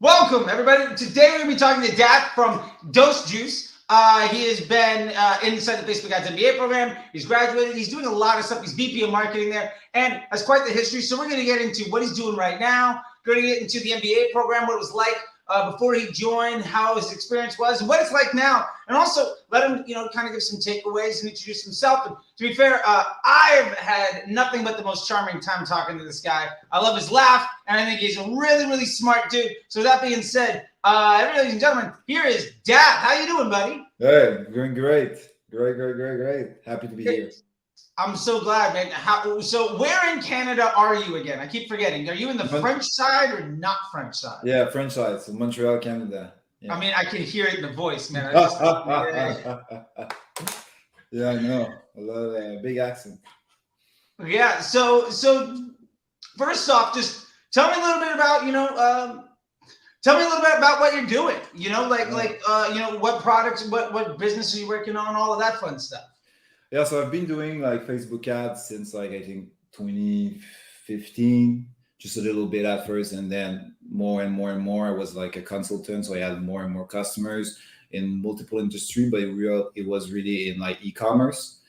Welcome, everybody. Today we're going to be talking to Daath from Dose Juice. He has been inside the Facebook Ads MBA program. He's graduated. He's doing a lot of stuff. He's VP of marketing there and has quite the history. So we're going to get into what he's doing right now. We're going to get into the MBA program, what it was like before he joined, how his experience was, and what it's like now. And also let him, kind of give some takeaways and introduce himself. And to be fair, I've had nothing but the most charming time talking to this guy. I love his laugh, and I think he's a really, really smart dude. So that being said, ladies and gentlemen, here is Daath. How you doing, buddy? Hey, doing great. Great. Happy to be here. I'm so glad, man. So where in Canada are you again? I keep forgetting. Are you in the French side or not French side? Yeah, French side, so Montreal, Canada. Yeah. I mean, I can hear it in the voice, man. Yeah, I know. I love a big accent. Yeah. So first off, just tell me a little bit about, tell me a little bit about what you're doing. What products, what business are you working on, all of that fun stuff. Yeah, so I've been doing like Facebook ads since I think 2015, just a little bit at first, and then more and more. I was like a consultant, so I had more and more customers in multiple industry, but it was really in like e-commerce.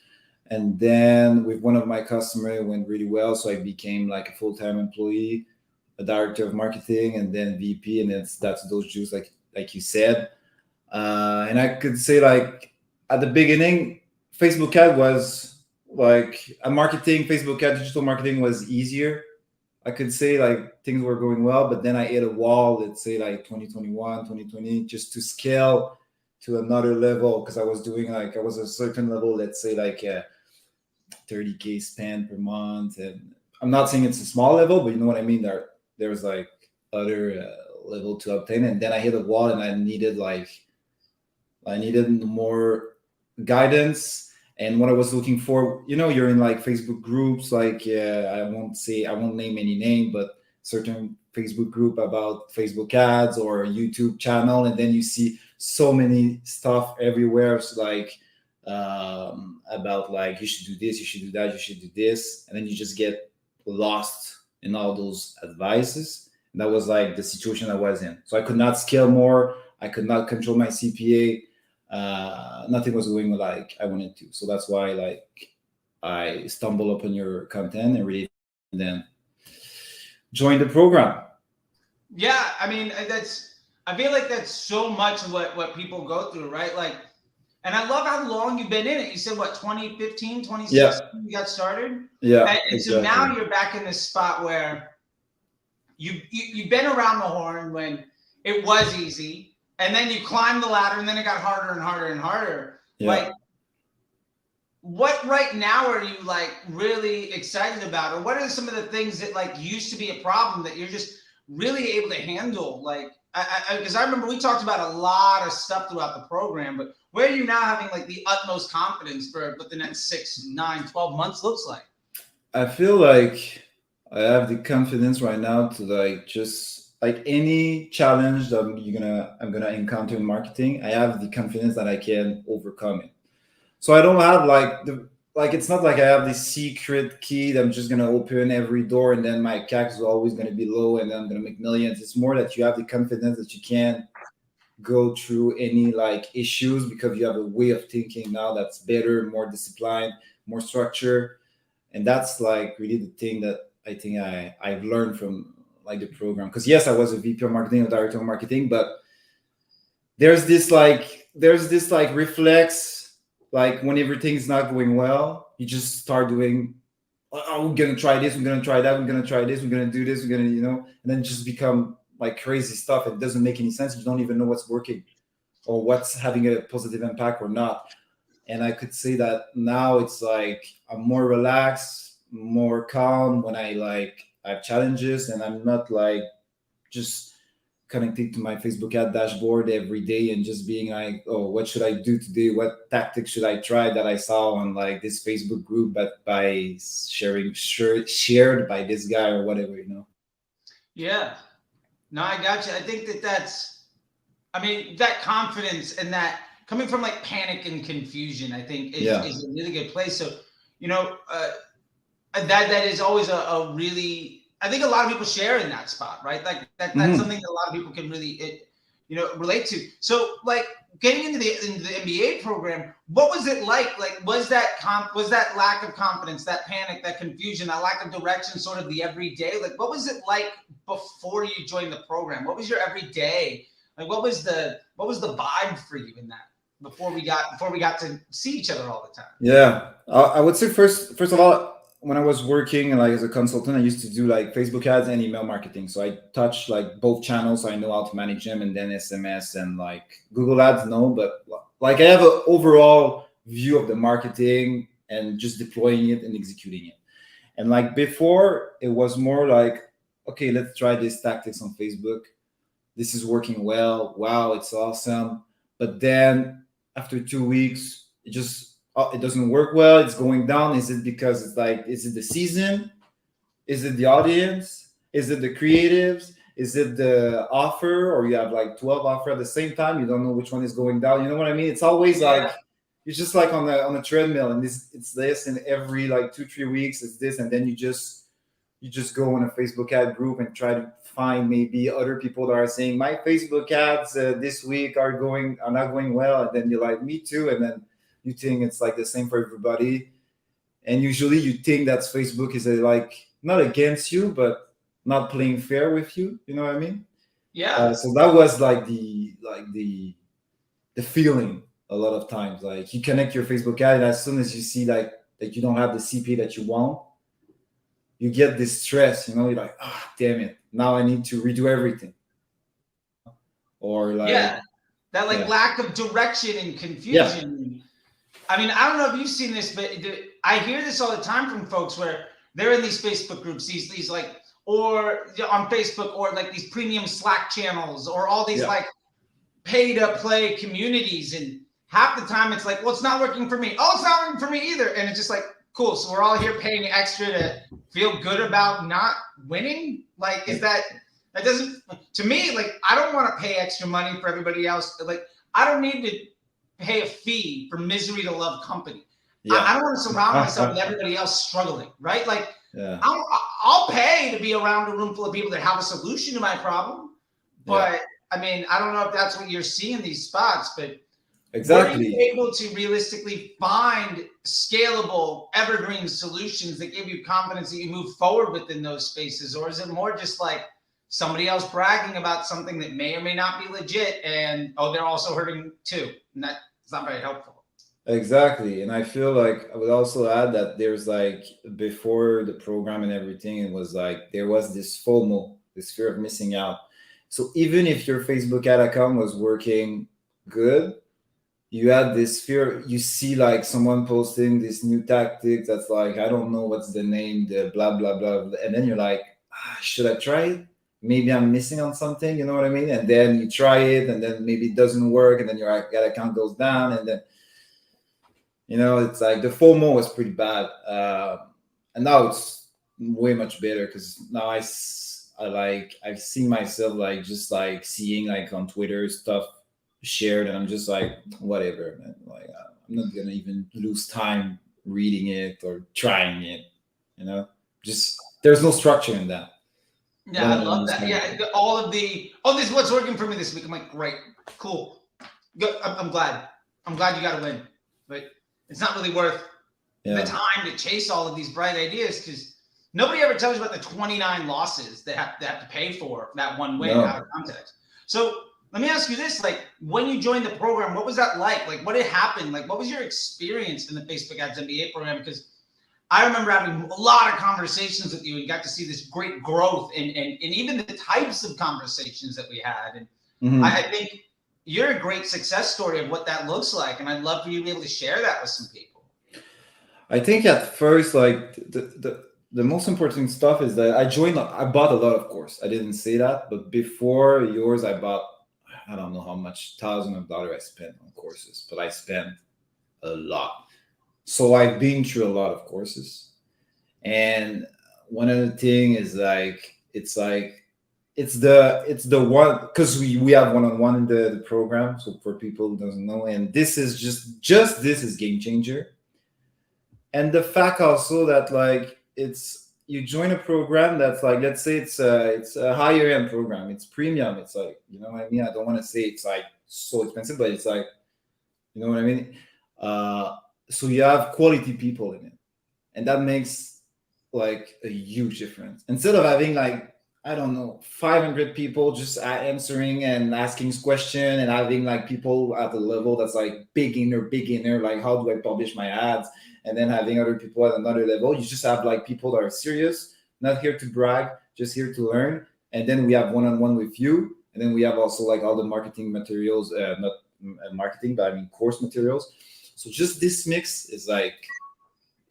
And then with one of my customers, it went really well, so I became like a full-time employee, a director of marketing, and then VP, and that's Dose Juice, like you said. And I could say like at the beginning, Facebook ad was like a marketing, Facebook ad, digital marketing was easier. I could say like things were going well, but then I hit a wall, let's say like 2021, 2020, just to scale to another level. Cause I was a certain level, let's say like a 30K spend per month. And I'm not saying it's a small level, but you know what I mean? There's like other level to obtain. And then I hit a wall and I needed more guidance. And what I was looking for, you're in like Facebook groups, like I won't name any name, but certain Facebook group about Facebook ads or YouTube channel, and then you see so many stuff everywhere. It's like about like you should do this, you should do that, you should do this, and then you just get lost in all those advices. And that was like the situation I was in. So I could not scale more. I could not control my CPA. Nothing was going like I wanted to. So that's why like I stumbled upon your content and then joined the program. Yeah, I mean, I feel like that's so much what people go through, right? Like, and I love how long you've been in it. You said what, 2015, 2016 you got started? Yeah. And exactly. So now you're back in this spot where you've been around the horn when it was easy. And then you climbed the ladder, and then it got harder and harder and harder. Yeah. Like, what right now are you like really excited about, or what are some of the things that like used to be a problem that you're just really able to handle? Like, because I remember we talked about a lot of stuff throughout the program, but where are you now having like the utmost confidence for what the next 6, 9, 12 months looks like? I feel like I have the confidence right now to like just. Like any challenge that I'm gonna encounter in marketing, I have the confidence that I can overcome it. So I don't have it's not like I have this secret key that I'm just gonna open every door and then my CAC is always gonna be low and then I'm gonna make millions. It's more that you have the confidence that you can go through any like issues because you have a way of thinking now that's better, more disciplined, more structure, and that's like really the thing that I think I've learned from. Like the program, because yes, I was a VP of marketing, a director of marketing, but there's this reflex, like when everything's not going well, you just start doing, oh, we're gonna try this, we're gonna try that, we're gonna try this, we're gonna do this, we're gonna, and then just become like crazy stuff. It doesn't make any sense. You don't even know what's working or what's having a positive impact or not. And I could say that now it's like I'm more relaxed, more calm when I have challenges, and I'm not like just connecting to my Facebook ad dashboard every day and just being like, oh, what should I do today? What tactics should I try that I saw on like this Facebook group, but by shared by this guy or whatever, Yeah, no, I got you. I think that confidence and that coming from like panic and confusion, I think is a really good place. So, that is always a really, I think a lot of people share in that spot, right? Like that's something that a lot of people can really, relate to. So like getting into the MBA program, what was it like? Like, was that lack of confidence, that panic, that confusion, that lack of direction, sort of the everyday? Like, what was it like before you joined the program? What was your everyday? Like, what was the vibe for you in that before we got to see each other all the time? Yeah, I would say first of all, when I was working like as a consultant, I used to do like Facebook ads and email marketing. So I touched like both channels. So I know how to manage them, and then SMS and like Google Ads. No, but like I have an overall view of the marketing and just deploying it and executing it. And like before, it was more like, okay, let's try these tactics on Facebook. This is working well. Wow, it's awesome. But then after 2 weeks, it doesn't work well. It's going down. Is it because it's like, is it the season? Is it the audience? Is it the creatives? Is it the offer? Or you have like 12 offer at the same time? You don't know which one is going down. You know what I mean? It's always like, you're just like on a treadmill, and it's this, and every like 2-3 weeks it's this, and then you just go in a Facebook ad group and try to find maybe other people that are saying my Facebook ads this week are not going well, and then you're like, me too, and then you think it's like the same for everybody, and usually you think that Facebook is like not against you, but not playing fair with you. You know what I mean? Yeah. So that was like the feeling a lot of times. Like you connect your Facebook ad, and as soon as you see like that you don't have the CPA that you want, you get this stress. You're like, damn it, now I need to redo everything. Or like that lack of direction and confusion. I mean, I don't know if you've seen this, but I hear this all the time from folks where they're in these Facebook groups, these like, or on Facebook, or like these premium Slack channels, or all these like pay to play communities, and half the time it's like, well, it's not working for me. Oh, it's not working for me either. And it's just like, cool. So we're all here paying extra to feel good about not winning. Like, that doesn't, to me, like, I don't want to pay extra money for everybody else. Like, I don't need to pay a fee for misery to love company. I don't want to surround myself with everybody else struggling, right? Like, I'll pay to be around a room full of people that have a solution to my problem. But I mean, I don't know if that's what you're seeing in these spots, but exactly. Were you able to realistically find scalable, evergreen solutions that give you confidence that you move forward within those spaces? Or is it more just like somebody else bragging about something that may or may not be legit, and they're also hurting too? And that's not very helpful. Exactly. And I feel like I would also add that there's like, before the program and everything, it was like there was this FOMO, this fear of missing out. So even if your Facebook ad account was working good, you had this fear. You see like someone posting this new tactic that's like, I don't know what's the name, the blah blah blah, and then you're like, should I try it? Maybe I'm missing on something. You know what I mean? And then you try it, and then maybe it doesn't work, and then your ad account goes down, and then it's like the FOMO was pretty bad, and now it's way much better, because now I've seen myself like just like seeing like on Twitter stuff shared, and I'm just like, whatever, man. Like, I'm not gonna even lose time reading it or trying it. Just there's no structure in that. Yeah, I love that. Yeah, this is what's working for me this week. I'm like, great, cool, good. I'm glad you got to win, but it's not really worth the time to chase all of these bright ideas, because nobody ever tells you about the 29 losses they have to pay for that one win out of context. So let me ask you this: like, when you joined the program, what was that like? Like, what had happened? Like, what was your experience in the Facebook Ads MBA program? Because I remember having a lot of conversations with you, and got to see this great growth and even the types of conversations that we had. And I think you're a great success story of what that looks like. And I'd love for you to be able to share that with some people. I think at first, like the most important stuff is that I bought a lot of course. I didn't say that, but before yours, I bought, I don't know how much thousands of dollars I spent on courses, but I spent a lot. So I've been through a lot of courses. And one of the things is like, it's the one, because we have one-on-one in the program. So for people who doesn't know, and this is just this is game changer. And the fact also that like it's you join a program that's like, let's say it's a higher end program, it's premium, it's like, you know what I mean? I don't want to say it's like so expensive, but it's like, you know what I mean? So you have quality people in it, and that makes like a huge difference. Instead of having like, I don't know, 500 people just answering and asking question, and having like people at the level that's like beginner, like how do I publish my ads, and then having other people at another level. You just have like people that are serious, not here to brag, just here to learn. And then we have one-on-one with you, and then we have also like all the marketing materials, not marketing, but I mean course materials. So just this mix is like,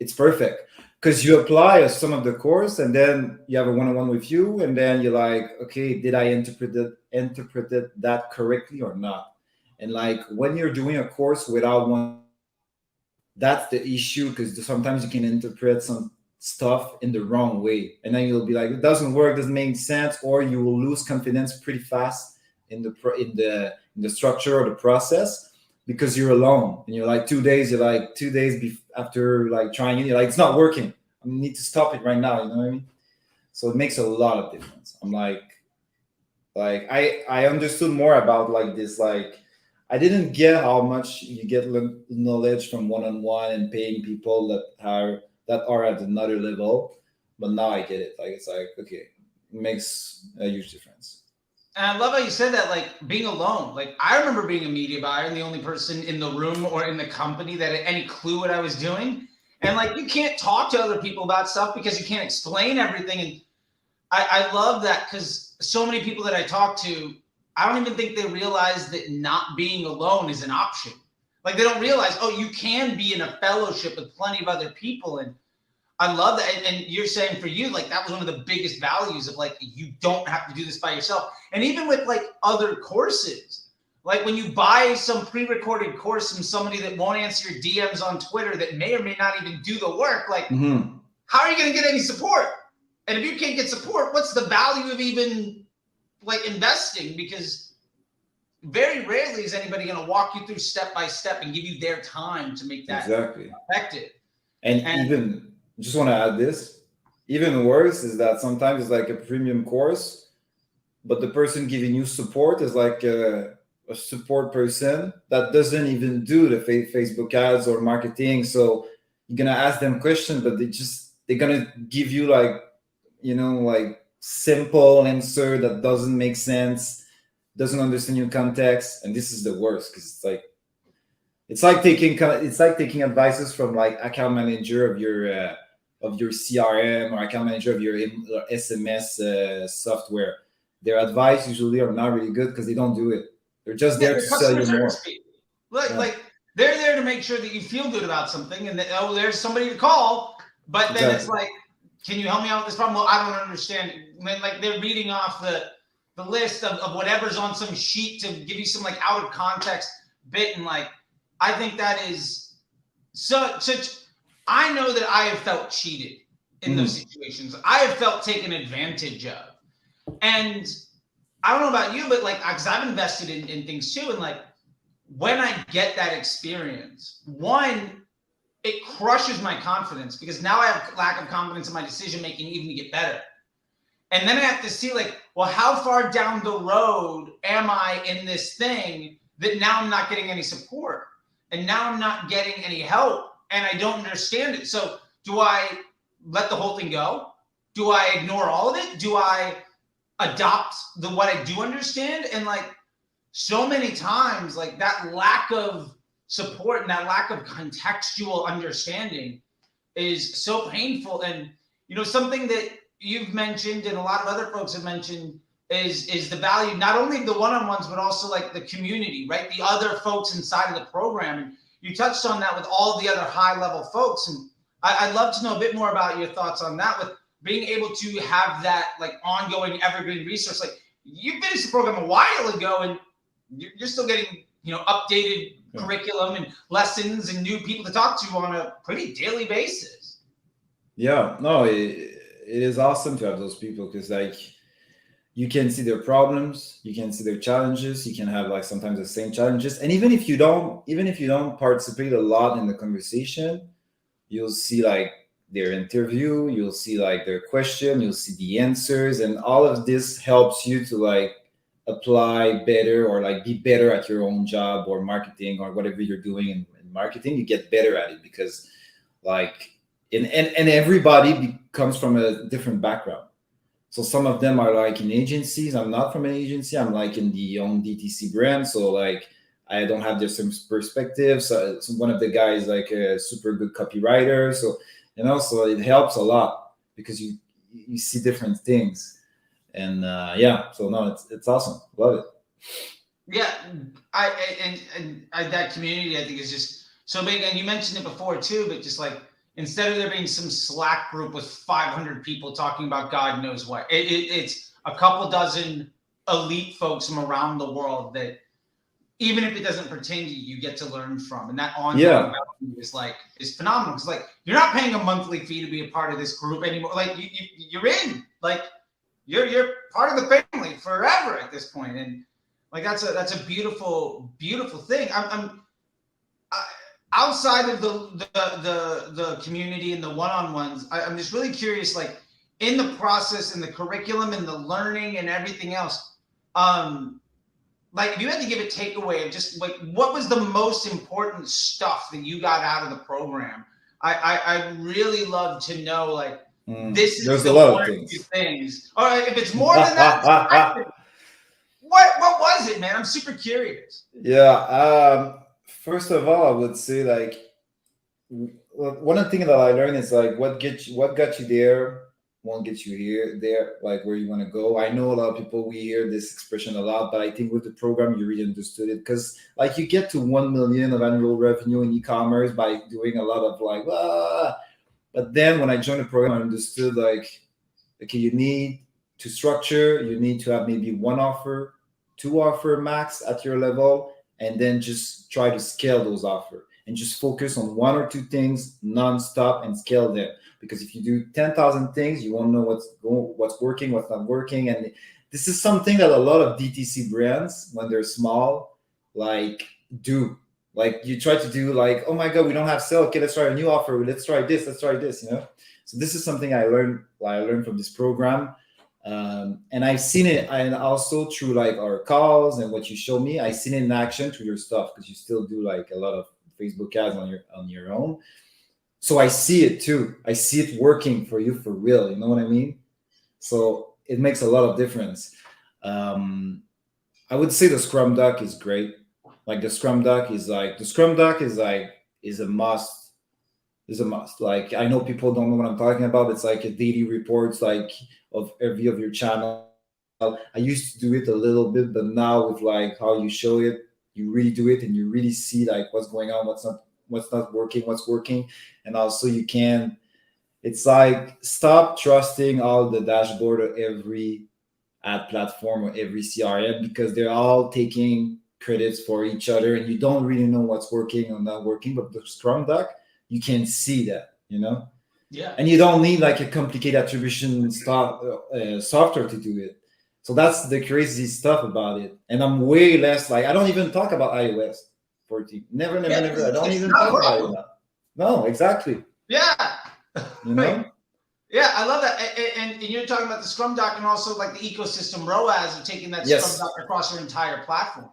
it's perfect, because you apply some of the course, and then you have a one-on-one with you, and then you're like, okay, did I interpreted that correctly or not? And like when you're doing a course without one, that's the issue, because sometimes you can interpret some stuff in the wrong way, and then you'll be like, it doesn't work, doesn't make sense, or you will lose confidence pretty fast in the structure or the process, because you're alone, and you're like 2 days, after like trying it, you're like, it's not working, I need to stop it right now, you know what I mean? So it makes a lot of difference. I'm like I understood more about like this, like I didn't get how much you get knowledge from one-on-one and paying people that are at another level, but now I get it. Like it's like, okay, it makes a huge difference. And I love how you said that, like being alone. Like I remember being a media buyer and the only person in the room or in the company that had any clue what I was doing. And like you can't talk to other people about stuff because you can't explain everything. And I love that, because so many people that I talk to, I don't even think they realize that not being alone is an option. Like they don't realize, oh, you can be in a fellowship with plenty of other people. And I love that. And you're saying for you, like that was one of the biggest values of like, you don't have to do this by yourself. And even with like other courses, like when you buy some pre-recorded course from somebody that won't answer your DMs on Twitter, that may or may not even do the work, like how are you going to get any support? And if you can't get support, what's the value of even like investing? Because very rarely is anybody going to walk you through step by step and give you their time to make that Exactly. effective. And even, just want to add this, even worse is that sometimes it's like a premium course, but the person giving you support is like a support person that doesn't even do the Facebook ads or marketing. So you're gonna ask them questions, but they're gonna give you like, you know, like simple answer that doesn't make sense, doesn't understand your context, and this is the worst, because it's like taking advices from like account manager of your CRM, or account manager of your SMS software. Their advice usually are not really good because they don't do it. They're just there to sell you more. Like they're there to make sure that you feel good about something, and that, oh, there's somebody to call. But then It's like, can you help me out with this problem? Well, I don't understand. When like they're reading off the list of whatever's on some sheet to give you some like out of context bit, and like I think that is such. I know that I have felt cheated in those situations. I have felt taken advantage of. And I don't know about you, but like, because I've invested in things too. And like, when I get that experience, one, it crushes my confidence, because now I have lack of confidence in my decision making even to get better. And then I have to see like, well, how far down the road am I in this thing that now I'm not getting any support, and now I'm not getting any help, and I don't understand it. So do I let the whole thing go? Do I ignore all of it? Do I adopt what I do understand? And like so many times, like that lack of support and that lack of contextual understanding is so painful. And, you know, something that you've mentioned and a lot of other folks have mentioned is the value, not only of the one-on-ones, but also like the community, right? The other folks inside of the program. And you touched on that with all the other high-level folks. And I'd love to know a bit more about your thoughts on that, with being able to have that like ongoing evergreen resource. Like you finished the program a while ago, and you're still getting, you know, updated curriculum and lessons and new people to talk to on a pretty daily basis. Yeah, no, it is awesome to have those people, because like you can see their problems, you can see their challenges, you can have like sometimes the same challenges, and even if you don't participate a lot in the conversation, you'll see like their interview, you'll see like their question, you'll see the answers, and all of this helps you to like apply better or like be better at your own job or marketing or whatever you're doing in marketing. You get better at it because like and everybody comes from a different background. So some of them are like in agencies. I'm not from an agency. I'm like in the own DTC brand. So like I don't have the same perspective. So one of the guys like a super good copywriter. So so it helps a lot because you see different things. And so no, it's awesome. Love it. Yeah, that community I think is just so big. And you mentioned it before too, but just like instead of there being some Slack group with 500 people talking about God knows what, it's a couple dozen elite folks from around the world that even if it doesn't pertain to you, you get to learn from, and that ongoing value is phenomenal. It's like you're not paying a monthly fee to be a part of this group anymore. Like you're in, like you're part of the family forever at this point, and like that's a beautiful thing. I'm outside of the community and the one-on-ones. I'm just really curious, like in the process and the curriculum and the learning and everything else. Like if you had to give a takeaway of just like what was the most important stuff that you got out of the program, I really love to know like this is there's the a lot one of or two things. Or if it's more than that, what was it, man? I'm super curious. Yeah. First of all, I would say like one of the things that I learned is like what got you there won't get you there, like where you want to go. I know a lot of people, we hear this expression a lot, but I think with the program, you really understood it because like you get to 1 million of annual revenue in e-commerce by doing a lot of like, but then when I joined the program, I understood like, okay, you need to structure, you need to have maybe 1 offer, 2 offer max at your level, and then just try to scale those offers and just focus on 1 or 2 things nonstop and scale them. Because if you do 10,000 things, you won't know what's working, what's not working. And this is something that a lot of DTC brands, when they're small, like do. Like you try to do like, oh my God, we don't have sale. Okay, let's try a new offer. Let's try this. So this is something I learned from this program. And I've seen it, and also through like our calls and what you show me, I've seen it in action through your stuff because you still do like a lot of Facebook ads on your own. So I see it too. I see it working for you for real. You know what I mean? So it makes a lot of difference. I would say the Scrum Doc is great. Like the Scrum Doc is a must. Is a must. Like I know people don't know what I'm talking about. It's like a daily reports like of every of your channel. I used to do it a little bit, but now with like how you show it, you really do it and you really see like what's going on, what's not working, what's working. And also it's like stop trusting all the dashboard of every ad platform or every CRM because they're all taking credits for each other and you don't really know what's working or not working. But the Scrum Doc, you can see that, Yeah. And you don't need like a complicated attribution software to do it. So that's the crazy stuff about it. And I'm way less like, I don't even talk about iOS 14. Never. I don't even talk about it now. No, exactly. Yeah. Yeah, I love that. And you're talking about the Scrum Doc and also like the ecosystem ROAS of taking that Scrum Doc across your entire platform.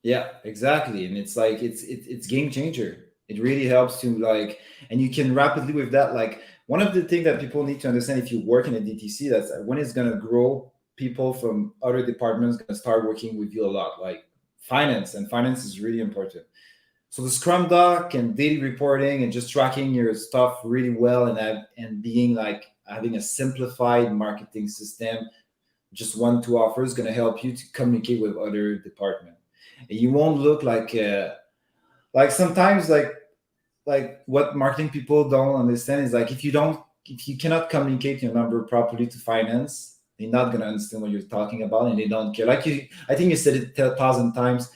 Yeah, exactly. And it's like, it's game changer. It really helps to like, and you can rapidly with that. Like one of the things that people need to understand if you work in a DTC, that's when it's going to grow, people from other departments going to start working with you a lot, like finance, and finance is really important. So the Scrum Doc and daily reporting and just tracking your stuff really well and being like having a simplified marketing system, just 1-2 offers is going to help you to communicate with other departments. And you won't look like sometimes like what marketing people don't understand is like if you cannot communicate your number properly to finance, they're not going to understand what you're talking about and they don't care. Like I think you said it 1,000 times.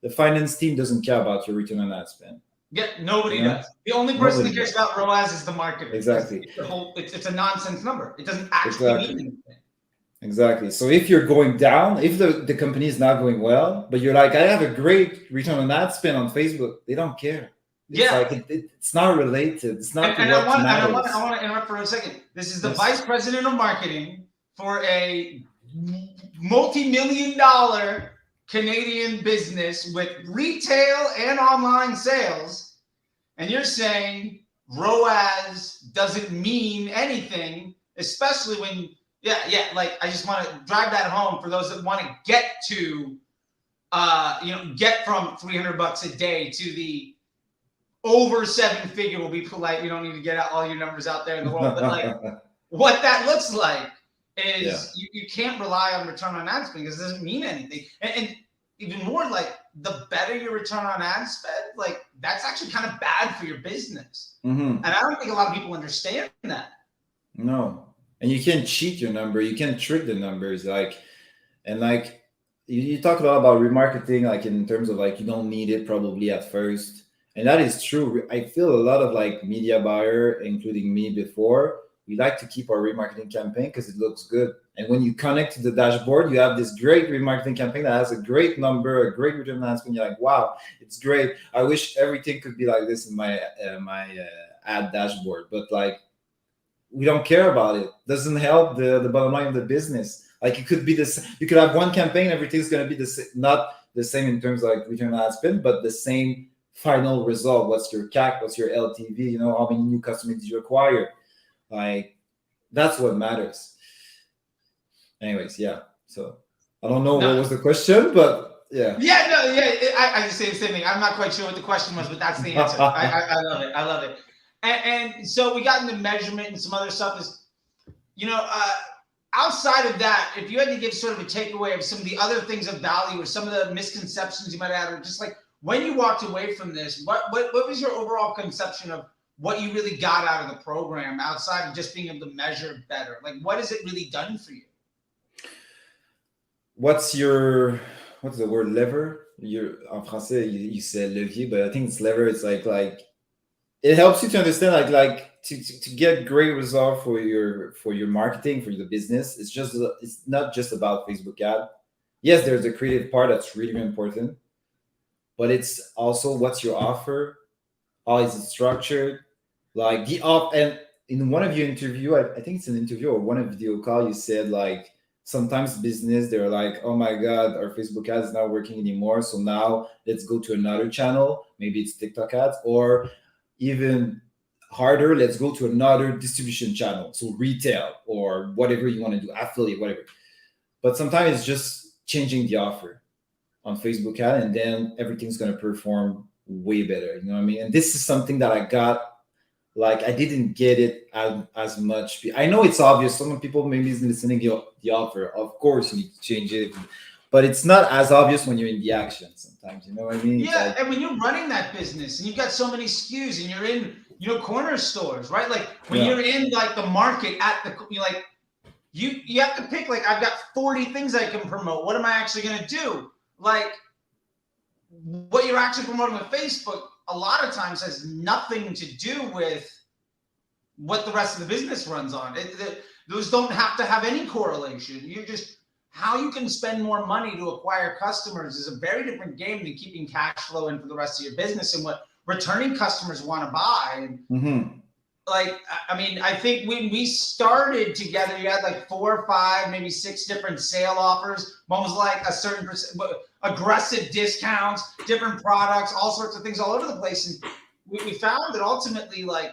The finance team doesn't care about your return on ad spend. Yeah, nobody does. The only person that cares about ROAS is the marketer. Exactly. It's a nonsense number. It doesn't actually mean anything. Exactly. So if you're going down, if the company is not going well, but you're like, I have a great return on ad spend on Facebook, they don't care. It's Yeah. like it's not related. It's not And what matters. I want to interrupt for a second. This is the vice president of marketing for a multi-million-dollar Canadian business with retail and online sales, and you're saying ROAS doesn't mean anything, especially when, like, I just want to drive that home for those that want to get to, get from $300 a day to the over 7-figure. Will be polite. You don't need to get out all your numbers out there in the world, but like what that looks like is you can't rely on return on ad spend because it doesn't mean anything. And even more, like, the better your return on ad spend, like, that's actually kind of bad for your business. And I don't think a lot of people understand that. No, and you can't cheat your number. You can't trick the numbers. You talk a lot about remarketing, like in terms of like you don't need it probably at first. And that is true. I feel a lot of like media buyer, including me before, we like to keep our remarketing campaign because it looks good. And when you connect to the dashboard, you have this great remarketing campaign that has a great number, a great return on ad spend. You're like, wow, it's great. I wish everything could be like this in my ad dashboard. But like, we don't care about it. Doesn't help the bottom line of the business. Like it could be this. You could have one campaign, everything's going to be not the same in terms of like return on ad spend, but the same final result. What's your CAC? What's your LTV? How many new customers did you acquire? Like that's what matters. Anyways, yeah. So I don't know what was the question, but yeah. I just say the same thing. I'm not quite sure what the question was, but that's the answer. I love it. I love it. And so we got into measurement and some other stuff. Is outside of that, if you had to give sort of a takeaway of some of the other things of value or some of the misconceptions you might have, or just like when you walked away from this, what was your overall conception of what you really got out of the program outside of just being able to measure better? Like, what has it really done for you? What's the word lever? En français, you said levier, but I think it's lever. It's like it helps you to understand like to get great result for your marketing, for the business. It's not just about Facebook ad. Yes, there's the creative part that's really important, but it's also what's your offer, how is it structured, like and in one of your interview, I think it's an interview or one of video call, you said like sometimes business they're like, oh my god, our Facebook ads is not working anymore, so now let's go to another channel, maybe it's TikTok ads, or even harder, let's go to another distribution channel, so retail or whatever you want to do, affiliate, whatever. But sometimes it's just changing the offer on Facebook ad, and then everything's going to perform way better. You know what I mean? And this is something that I got, like I didn't get it as much. I know it's obvious. Some people maybe is listening to the offer. Of course, you need to change it, but it's not as obvious when you're in the action sometimes. You know what I mean? Yeah, like, and when you're running that business and you've got so many SKUs and you're in, corner stores, right? Like when you're in like the market you have to pick, like, I've got 40 things I can promote. What am I actually going to do? Like what you're actually promoting with Facebook a lot of times has nothing to do with what the rest of the business runs on. Those don't have to have any correlation. You're just, how you can spend more money to acquire customers is a very different game than keeping cash flow in for the rest of your business and what returning customers want to buy. Like, I mean, I think when we started together, you had like 4 or 5, maybe 6 different sale offers. One was like a certain aggressive discounts, different products, all sorts of things all over the place. And we found that ultimately, like,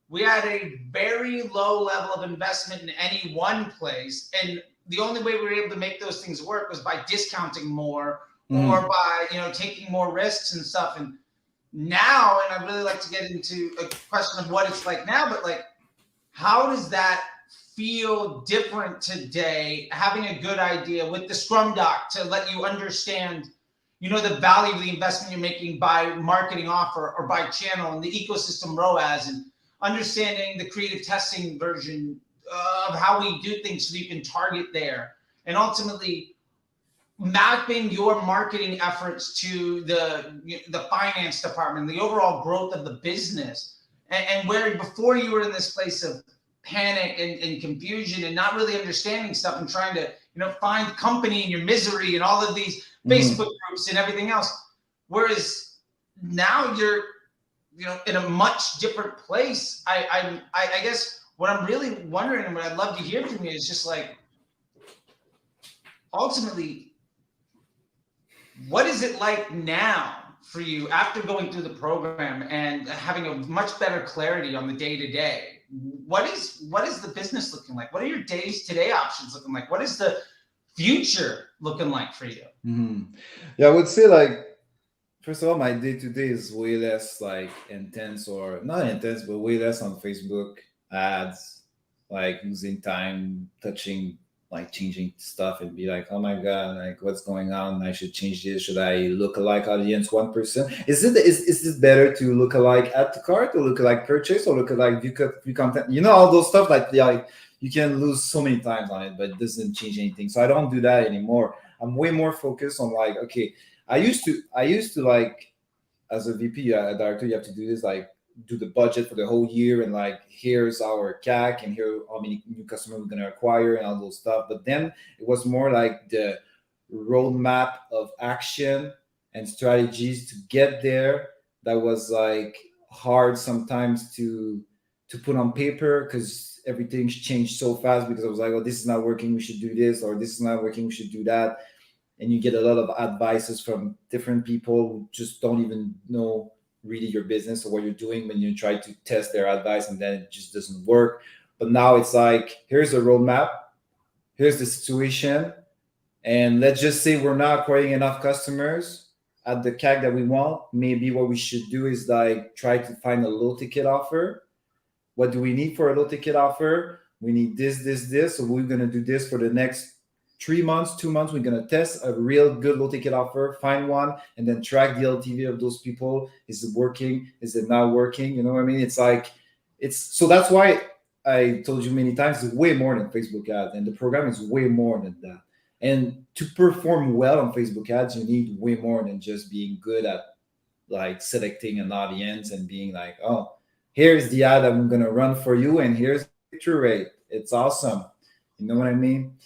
we had a very low level of investment in any one place. And the only way we were able to make those things work was by discounting more or by, taking more risks and stuff. And now, and I'd really like to get into a question of what it's like now, but like, how does that feel different today, having a good idea with the Scrum Doc to let you understand, the value of the investment you're making by marketing offer or by channel and the ecosystem ROAS, and understanding the creative testing version of how we do things so that you can target there, and ultimately mapping your marketing efforts to the finance department, the overall growth of the business, and where before you were in this place of panic and confusion and not really understanding stuff and trying to find company in your misery and all of these Facebook groups and everything else, whereas now in a much different place. I guess what I'm really wondering, and what I'd love to hear from you, is just like, ultimately, what is it like now for you after going through the program and having a much better clarity on the day to day? What is the business looking like? What are your days today options looking like? What is the future looking like for you? Yeah, I would say like, first of all, my day to day is way less like intense, or not intense, but way less on Facebook ads, like losing time touching, like changing stuff and be like, oh my god, like what's going on? I should change this. Should I look alike audience 1%? Is this better to look alike add to cart, or look alike purchase, or look alike view content? All those stuff, like you can lose so many times on it, but it doesn't change anything. So I don't do that anymore. I'm way more focused on like, okay, I used to like, as a VP, a director, you have to do this, like do the budget for the whole year, and like here's our CAC, and here how many new customers we're gonna acquire, and all those stuff. But then it was more like the roadmap of action and strategies to get there. That was like hard sometimes to put on paper, because everything's changed so fast, because I was like, oh, this is not working, we should do this, or this is not working, we should do that. And you get a lot of advices from different people who just don't even know really your business or what you're doing, when you try to test their advice, and then it just doesn't work. But now it's like, here's a roadmap, here's the situation, and let's just say we're not acquiring enough customers at the CAC that we want. Maybe what we should do is like try to find a low ticket offer. What do we need for a low ticket offer? We need this. So we're going to do this for the next 3 months, 2 months. We're going to test a real good low ticket offer, find one, and then track the LTV of those people. Is it working? Is it not working? You know what I mean? It's like, so that's why I told you many times, it's way more than Facebook ads, and the program is way more than that. And to perform well on Facebook ads, you need way more than just being good at like selecting an audience and being like, oh, here's the ad I'm going to run for you, and here's the click-through rate. It's awesome. You know what I mean?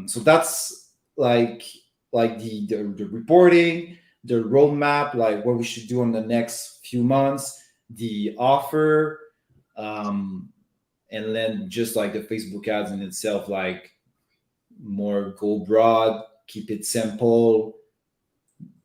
So that's like the reporting, the roadmap, like what we should do in the next few months, the offer, and then just like the Facebook ads in itself, like more go broad, keep it simple,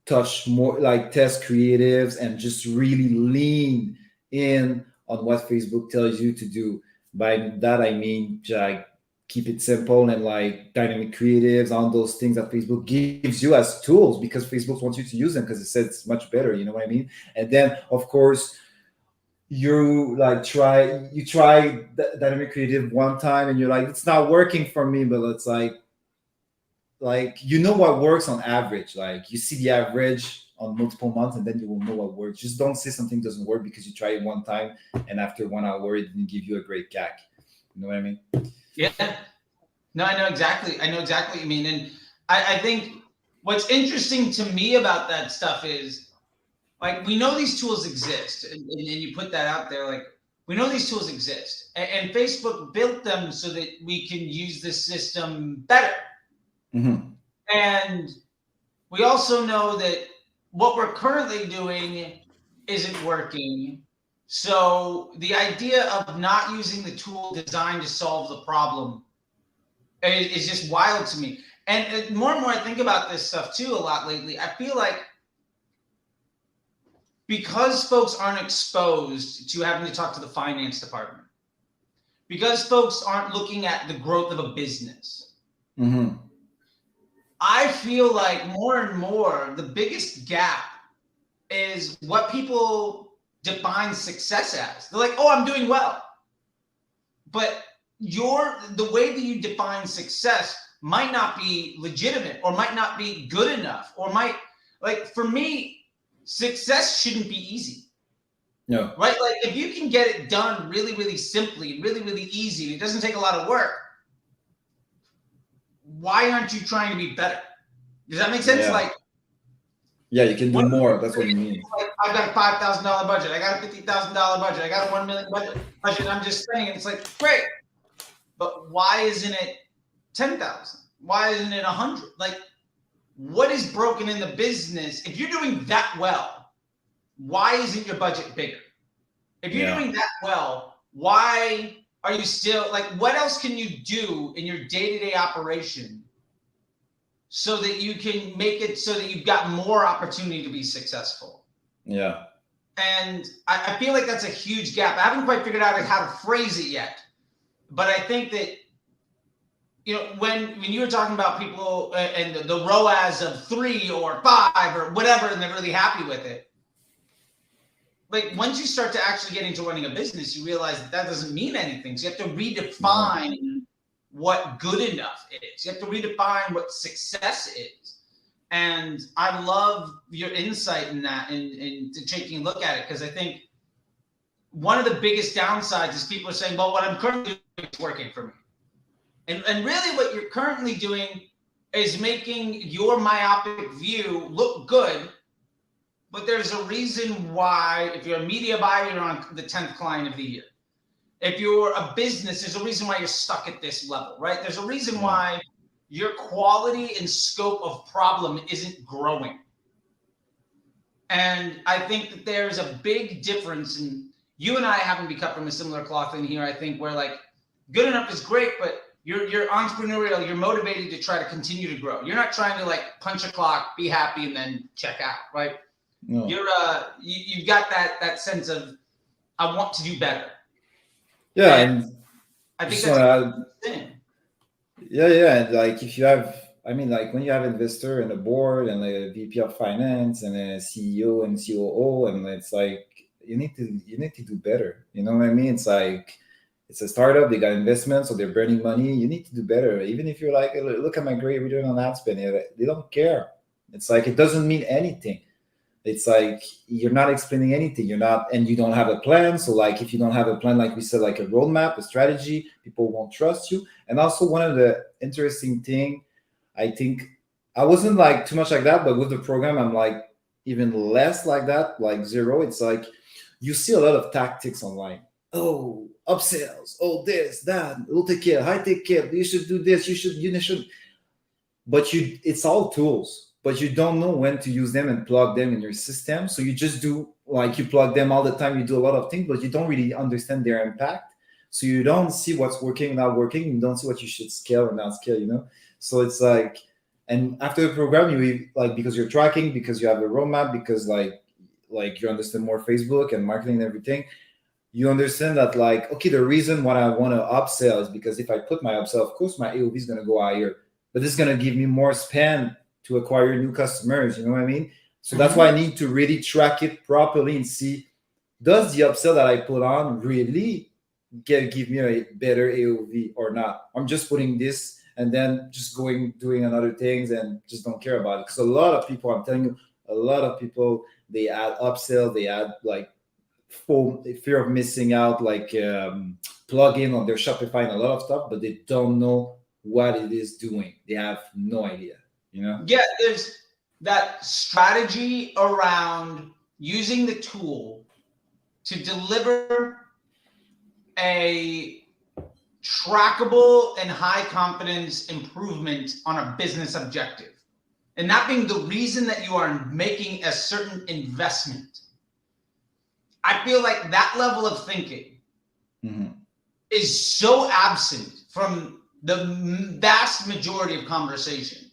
touch more, like test creatives, and just really lean in on what Facebook tells you to do. By that I mean like keep it simple, and like dynamic creatives, all those things that Facebook gives you as tools, because Facebook wants you to use them, because it says it's much better. You know what I mean? And then of course you like try dynamic creative one time, and you're like, it's not working for me, but it's like what works on average. Like you see the average on multiple months, and then you will know what works. Just don't say something doesn't work because you try it one time and after 1 hour it didn't give you a great CAC. You know what I mean? Yeah. No, I know exactly what you mean. And I think what's interesting to me about that stuff is, like, we know these tools exist, and you put that out there, like, we know these tools exist, and Facebook built them so that we can use the system better. Mm-hmm. And we also know that what we're currently doing isn't working. So the idea of not using the tool designed to solve the problem is just wild to me. And more and more I think about this stuff too a lot lately. I feel like because folks aren't exposed to having to talk to the finance department, because folks aren't looking at the growth of a business, mm-hmm. I feel like more and more the biggest gap is what people define success as. They're like, oh, I'm doing well. But the way that you define success might not be legitimate, or might not be good enough, or for me, success shouldn't be easy. No. Right? Like if you can get it done really, really simply, really, really easy, and it doesn't take a lot of work, why aren't you trying to be better? Does that make sense? Yeah. Like, yeah, you can do more. That's what you mean. Like, I've got a $5,000 budget. I got a $50,000 budget. I got a $1 million budget. I'm just saying, it's like, great. But why isn't it 10,000? Why isn't it 100? Like, what is broken in the business? If you're doing that well, why isn't your budget bigger? If you're Yeah. doing that well, why are you still like, what else can you do in your day-to-day operation so that you can make it so that you've got more opportunity to be successful? Yeah. And I feel like that's a huge gap. I haven't quite figured out how to phrase it yet, but I think that, you know, when you were talking about people and the ROAS of 3 or 5 or whatever, and they're really happy with it. Like once you start to actually get into running a business, you realize that doesn't mean anything. So you have to redefine what good enough is. You have to redefine what success is. And I love your insight in that and taking a look at it, because I think one of the biggest downsides is people are saying, well, what I'm currently doing is working for me. And really what you're currently doing is making your myopic view look good. But there's a reason why, if you're a media buyer, you're on the 10th client of the year. If you're a business, there's a reason why you're stuck at this level, right? There's a reason why your quality and scope of problem isn't growing. And I think that there's a big difference, and you and I happen to be cut from a similar cloth in here, I think, where like good enough is great, but you're entrepreneurial, you're motivated to try to continue to grow. You're not trying to like punch a clock, be happy, and then check out, right? No. You've got that sense of, I want to do better. Yeah, and I think that's a thing. Yeah, and like if you have, I mean, like when you have investor and a board and a VP of finance and a CEO and COO, and it's like you need to do better. You know what I mean? It's like it's a startup, they got investments, so they're burning money. You need to do better. Even if you're like, look at my great return on ad spend, they don't care. It's like it doesn't mean anything. It's like you're not explaining anything. You're not, and you don't have a plan. So like if you don't have a plan, like we said, like a roadmap, a strategy, people won't trust you. And also one of the interesting thing, I think I wasn't like too much like that, but with the program, I'm like even less like that, like zero. It's like you see a lot of tactics online. Oh, upsells. Oh, this, that, low ticket, high ticket. You should do this. You should. But it's all tools. But you don't know when to use them and plug them in your system. So you just do, like you plug them all the time. You do a lot of things, but you don't really understand their impact. So you don't see what's working, not working. You don't see what you should scale or not scale, you know? So it's like, and after the program, you like, because you're tracking, because you have a roadmap, because like you understand more Facebook and marketing and everything, you understand that like, okay, the reason why I want to upsell is because if I put my upsell, of course, my AOV is going to go higher, but this is going to give me more spend to acquire new customers, you know what I mean? So that's why I need to really track it properly and see, does the upsell that I put on really give me a better AOV or not? I'm just putting this and then just doing another things and just don't care about it. Because a lot of people, I'm telling you, a lot of people, they add upsell, they add like fear of missing out, like plug-in on their Shopify and a lot of stuff, but they don't know what it is doing. They have no idea. You know? Yeah, there's that strategy around using the tool to deliver a trackable and high confidence improvement on a business objective. And that being the reason that you are making a certain investment. I feel like that level of thinking is so absent from the vast majority of conversation.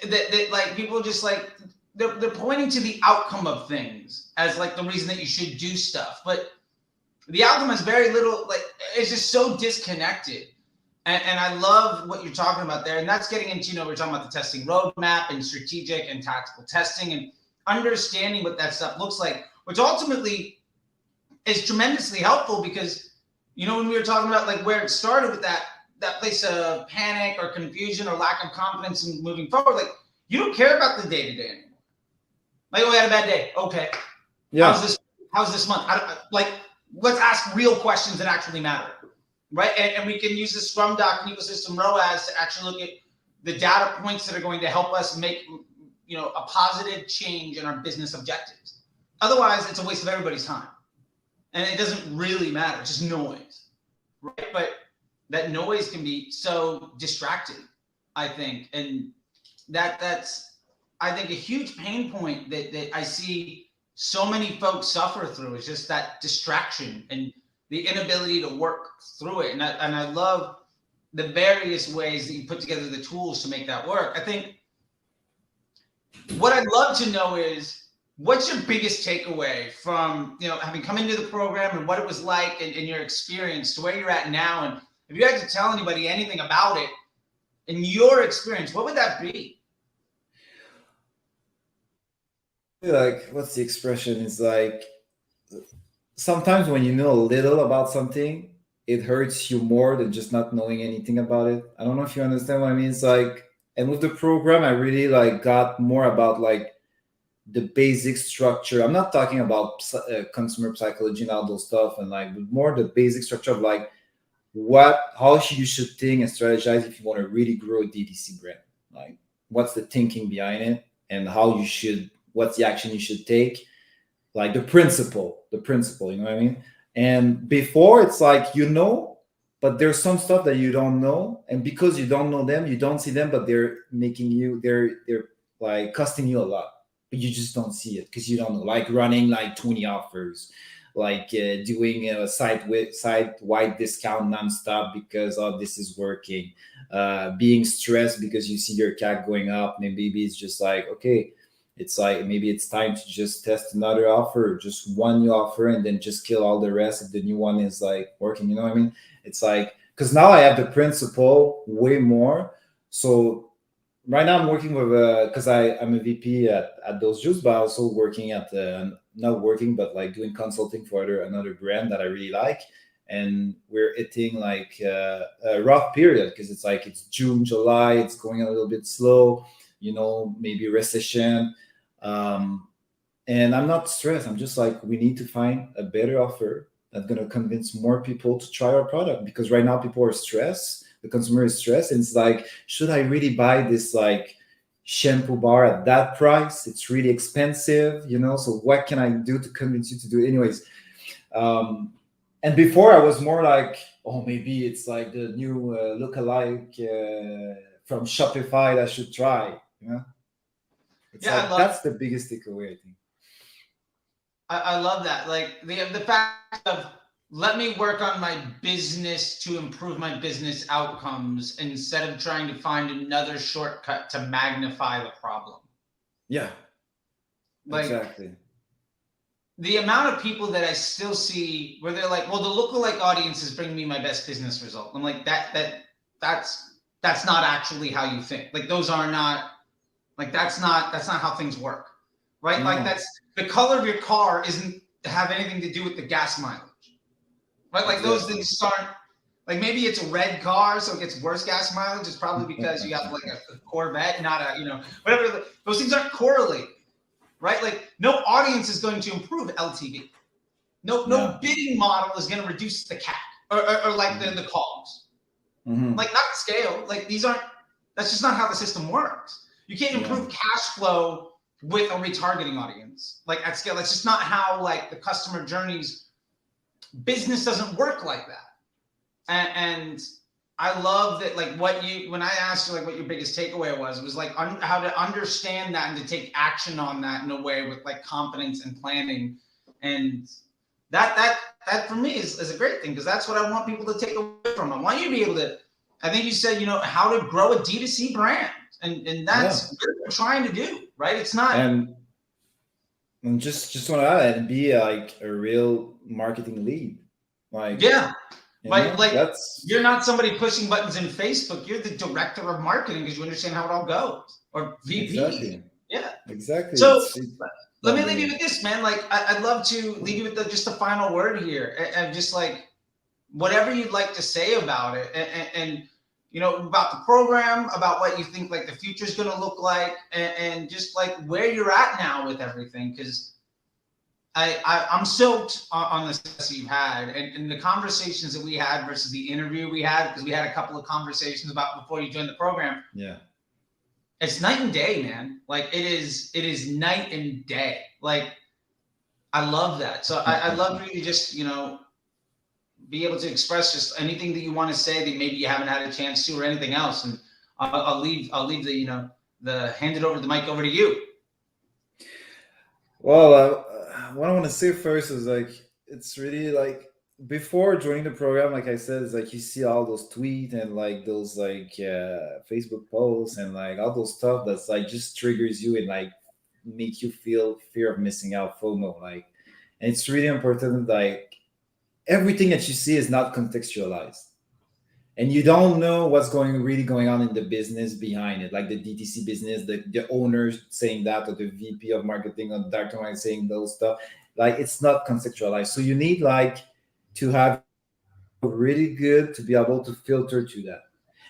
That like people just like they're pointing to the outcome of things as like the reason that you should do stuff, but the outcome is very little, like it's just so disconnected. And I love what you're talking about there, and that's getting into, you know, we're talking about the testing roadmap and strategic and tactical testing and understanding what that stuff looks like, which ultimately is tremendously helpful because, you know, when we were talking about like where it started with that place of panic or confusion or lack of confidence in moving forward, like you don't care about the day-to-day anymore. Like, oh, we had a bad day. Okay. Yeah. How's this month? Like, let's ask real questions that actually matter, right? And we can use the Scrum Doc and Ecosystem ROAS to actually look at the data points that are going to help us make, you know, a positive change in our business objectives. Otherwise, it's a waste of everybody's time. And it doesn't really matter. It's just noise, right? But that noise can be so distracting, I think. And that's, I think, a huge pain point that I see so many folks suffer through is just that distraction and the inability to work through it. And I love the various ways that you put together the tools to make that work. I think what I'd love to know is, what's your biggest takeaway from, having come into the program and what it was like in your experience to where you're at now? And if you had to tell anybody anything about it in your experience, what would that be? Like, what's the expression? It's like, sometimes when you know a little about something, it hurts you more than just not knowing anything about it. I don't know if you understand what I mean. It's like, and with the program, I really like got more about like the basic structure. I'm not talking about consumer psychology and all those stuff, and like more the basic structure of like how you should think and strategize if you want to really grow a DTC brand. Like, what's the thinking behind it, and what's the action you should take, like the principle, you know what I mean? And before, it's like, but there's some stuff that you don't know, and because you don't know them, you don't see them, but they're like costing you a lot, but you just don't see it because you don't know. Like running like 20 offers, like doing a site-wide discount nonstop because this is working, being stressed because you see your CAC going up. Maybe it's just like, okay, it's like maybe it's time to just test another offer, just one new offer, and then just kill all the rest if the new one is like working. You know what I mean? It's like, because now I have the principle way more. So right now I'm working with because I'm a VP at Those Juice, but also working at not working, but like doing consulting for another brand that I really like. And we're hitting like a rough period because it's June, July, it's going a little bit slow, maybe recession. And I'm not stressed. I'm just like, we need to find a better offer that's going to convince more people to try our product, because right now people are stressed. The consumer is stressed. And it's like, should I really buy this like shampoo bar at that price? It's really expensive, so what can I do to convince you to do it? Anyways, and before I was more like, oh, maybe it's like the new lookalike from Shopify that I should try, It's like, that's the biggest takeaway, I think. I love that. Like the fact of, let me work on my business to improve my business outcomes instead of trying to find another shortcut to magnify the problem. Yeah, like, exactly. The amount of people that I still see where they're like, well, the lookalike audience is bringing me my best business result. I'm like, that's not actually how you think. Like, those are not, like, that's not how things work, right? No. Like, that's the color of your car isn't have anything to do with the gas mileage, right? Like, those things aren't, like, maybe it's a red car, so it gets worse gas mileage. It's probably because you got like a Corvette, not a, whatever. Those things aren't correlated, right? Like, no audience is going to improve LTV. No bidding model is going to reduce the CAC or like the calls. Mm-hmm. Like, not scale. Like, that's just not how the system works. You can't improve cash flow with a retargeting audience, like, at scale. That's just not how, like, the customer journeys, business doesn't work like that. And I love that, like, when I asked you, like, what your biggest takeaway was like how to understand that and to take action on that in a way with, like, confidence and planning. And that for me is a great thing, because that's what I want people to take away from. I want you to be able to, I think you said, how to grow a D2C brand. And that's what we're trying to do, right? It's not. And just want to add, and be like a real marketing lead. Like, you're not somebody pushing buttons in Facebook. You're the director of marketing because you understand how it all goes. Or VP. Exactly. Yeah. Exactly. So let me leave you with this, man. Like, I'd love to leave you with just a final word here, and just like whatever you'd like to say about it, and about the program, about what you think like the future is going to look like, and just like where you're at now with everything. Because I'm stoked on the success you've had, and the conversations that we had versus the interview we had, because we had a couple of conversations about before you joined the program. Yeah. It's night and day, man. Like, it is night and day. Like, I love that. So I'd love for you to just, be able to express just anything that you want to say that maybe you haven't had a chance to, or anything else. And I'll leave the, hand it over the mic over to you. Well, what I want to say first is like it's really like before joining the program, like I said, it's like you see all those tweets and like those like Facebook posts and like all those stuff that's like just triggers you and like make you feel fear of missing out, FOMO. Like, and it's really important. Like everything that you see is not contextualized, and you don't know what's going on in the business behind it, like the DTC business, the owners saying that, or the VP of marketing or the director of marketing saying those stuff. Like it's not contextualized, so you need like to have really good to be able to filter to that.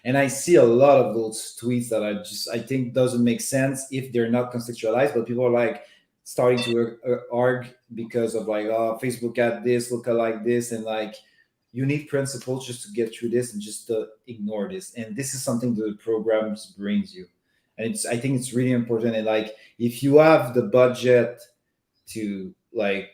And I see a lot of those tweets that are just I think doesn't make sense if they're not contextualized, but people are like starting to argue because of like, oh, Facebook at this, look like this, and like you need principles just to get through this and just to ignore this. And this is something that the programs brings you. And it's I think it's really important. And like if you have the budget to like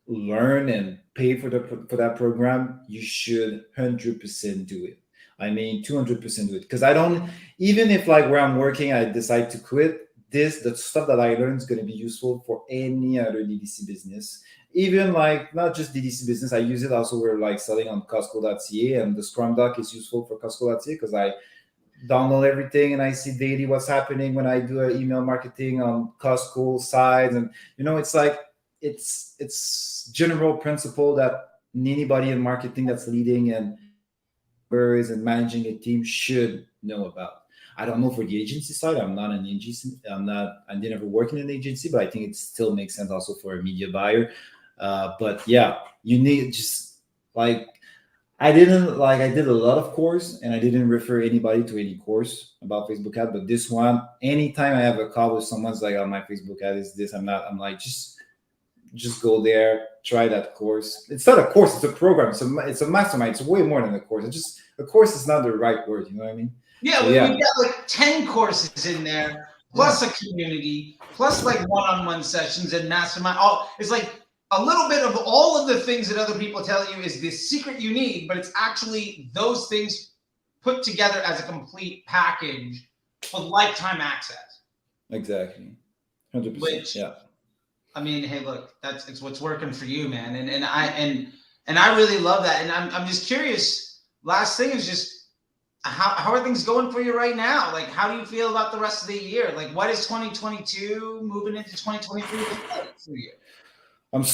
learn and pay for that program, you should 100% do it. I mean 200% do it. Because I don't, even if like where I'm working I decide to quit, the stuff that I learned is going to be useful for any other DTC business. Even like not just DTC business, I use it also we're like selling on Costco.ca, and the Scrum Doc is useful for Costco.ca because I download everything and I see daily what's happening when I do an email marketing on Costco sides. And it's like it's general principle that anybody in marketing that's leading and managing a team should know about. I don't know for the agency side. I'm not an agency. I didn't ever work in an agency, but I think it still makes sense also for a media buyer. But yeah, you need just like I did a lot of course, and I didn't refer anybody to any course about Facebook ad. But this one, anytime I have a call with someone's like, "Oh, my Facebook ad is this," I'm like, just go there, try that course. It's not a course; it's a program. It's a mastermind. It's way more than a course. A course is not the right word. You know what I mean? Yeah, So, we've got like 10 courses in there, plus a community, plus like one-on-one sessions and mastermind. It's like a little bit of all of the things that other people tell you is the secret you need, but it's actually those things put together as a complete package with lifetime access. Exactly. 100%. Which, yeah. I mean, hey, look, it's what's working for you, man. And I really love that. And I'm just curious. Last thing is just how are things going for you right now? Like, how do you feel about the rest of the year? Like, what is 2022 moving into 2023 for you? I'll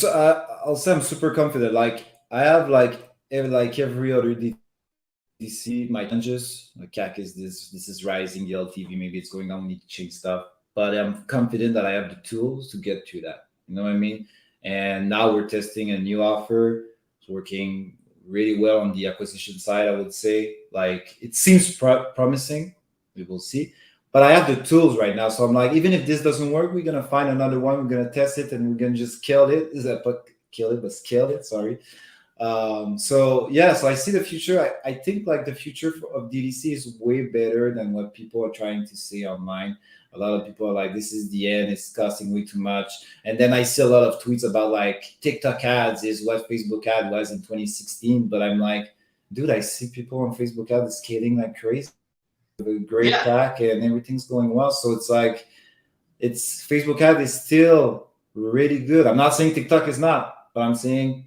say I'm super confident. Like I have like every other DTC, my challenges. Like CAC is this is rising, the LTV maybe it's going down, we need to change stuff. But I'm confident that I have the tools to get through that. You know what I mean? And now we're testing a new offer. It's working really well on the acquisition side, I would say. Like it seems promising. We will see. But I have the tools right now. So I'm like, even if this doesn't work, we're going to find another one. We're going to test it and we're going to just scale it. Scale it. Sorry. So I see the future. I think like the future of DTC is way better than what people are trying to say online. A lot of people are like, this is the end. It's costing way too much. And then I see a lot of tweets about like TikTok ads is what Facebook ad was in 2016. But I'm like, dude, I see people on Facebook ads scaling like crazy. A great pack and everything's going well. So it's like, it's Facebook ad is still really good. I'm not saying TikTok is not, but I'm saying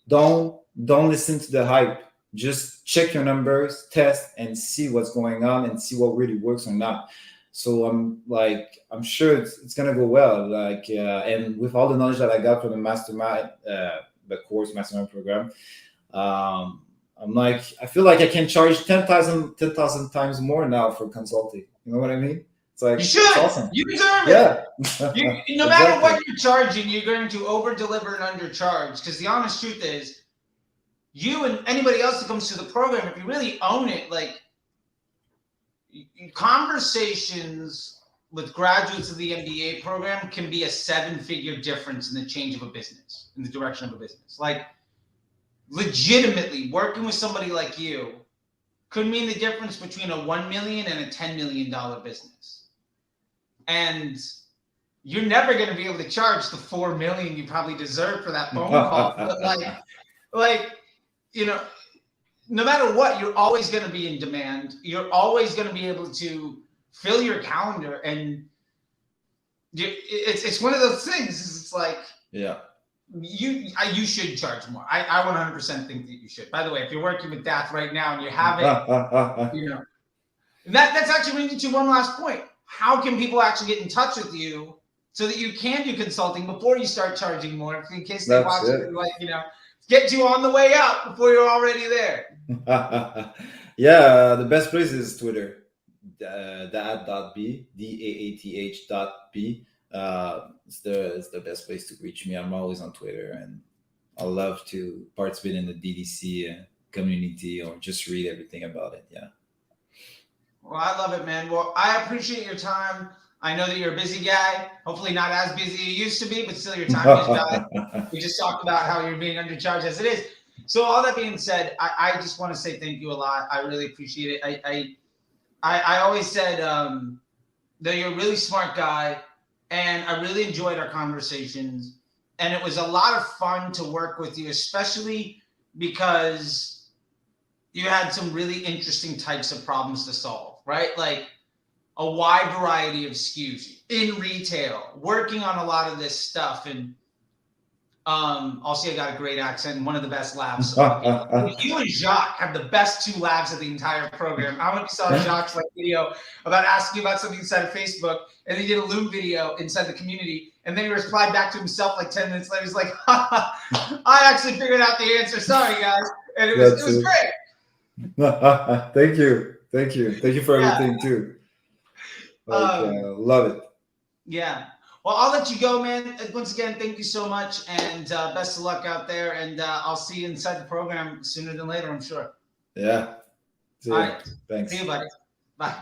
don't listen to the hype. Just check your numbers, test, and see what's going on and see what really works or not. So I'm sure it's gonna go well. Like and with all the knowledge that I got from the mastermind, the course mastermind program, I'm like, I feel like I can charge 10,000 times more now for consulting. You know what I mean? It's like, you should. It's awesome. You deserve it. No matter what you're charging, you're going to over deliver and undercharge. Because the honest truth is, you and anybody else that comes to the program, if you really own it, like conversations with graduates of the MBA program can be a 7-figure difference in the change of a business, in the direction of a business. Like, legitimately working with somebody like you could mean the difference between a $1 million and a $10 million business. And you're never going to be able to charge the $4 million you probably deserve for that phone call. But no matter what, you're always going to be in demand. You're always going to be able to fill your calendar. And it's one of those things. It's like, you should charge more. I 100% think that you should. By the way, if you're working with Daath right now and you haven't, you know, that's actually brings me to one last point. How can people actually get in touch with you so that you can do consulting before you start charging more, in case they watch it, like, you know, get you on the way up before you're already there? Yeah, the best place is Twitter. Daath.b, DAATH.b. It's the best place to reach me. I'm always on Twitter, and I love to participate in the DTC community or just read everything about it. Yeah. Well, I love it, man. Well, I appreciate your time. I know that you're a busy guy. Hopefully not as busy as you used to be, but still your time is valuable. We just talked about how you're being undercharged as it is. So all that being said, I just want to say thank you a lot. I really appreciate it. I always said that you're a really smart guy, and I really enjoyed our conversations. And it was a lot of fun to work with you, especially because you had some really interesting types of problems to solve, right? Like a wide variety of SKUs in retail, working on a lot of this stuff. And also, you got a great accent and one of the best laughs. You and Jacques have the best two laughs of the entire program. I don't know if you saw Jacques' video about asking about something inside of Facebook, and he did a Loom video inside the community, and then he replied back to himself like 10 minutes later. He's like, I actually figured out the answer. Sorry, guys. And it was great. Thank you for everything too. Love it. Yeah. Well, I'll let you go, man. Once again, thank you so much, and best of luck out there. And I'll see you inside the program sooner than later, I'm sure. Yeah. All right. Thanks. See you, buddy. Bye.